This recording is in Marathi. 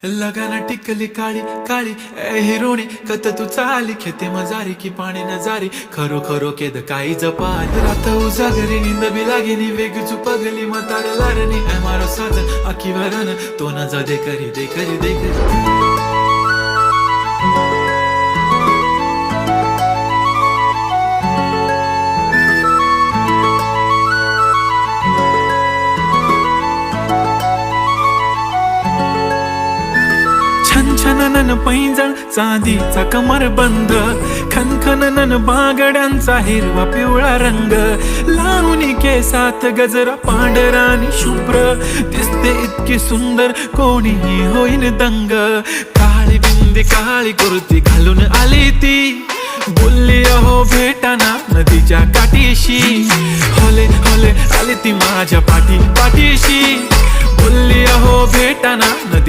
लगाना टिकली काळी काळी ए हिरोणी कत तू चाली खेते मजारी की पाणी नजारी खरो खरो केद काही जपाल रात उजागरी निंद बी लागेनी वेग चुपगली म्हातार लारणी ए मारो साजन आखी वरन तो न जा दे करी दे करी दे करी छनछनन पैंजण चांदीचा कमर बंद खनखनन बागड्यांचा हिरवा पिवळा रंग लावणी केसात गजरा पांढरा आणि शुभ्र दिसते इतकी सुंदर कोणीही होईन दंग काळी बिंदी काळी कुर्ती घालून आली ती बोलली अहो भेटाना नदीच्या काठीशी होले होले आली ती माझ्या पाठीशी बोलली अहो भेटाना नदी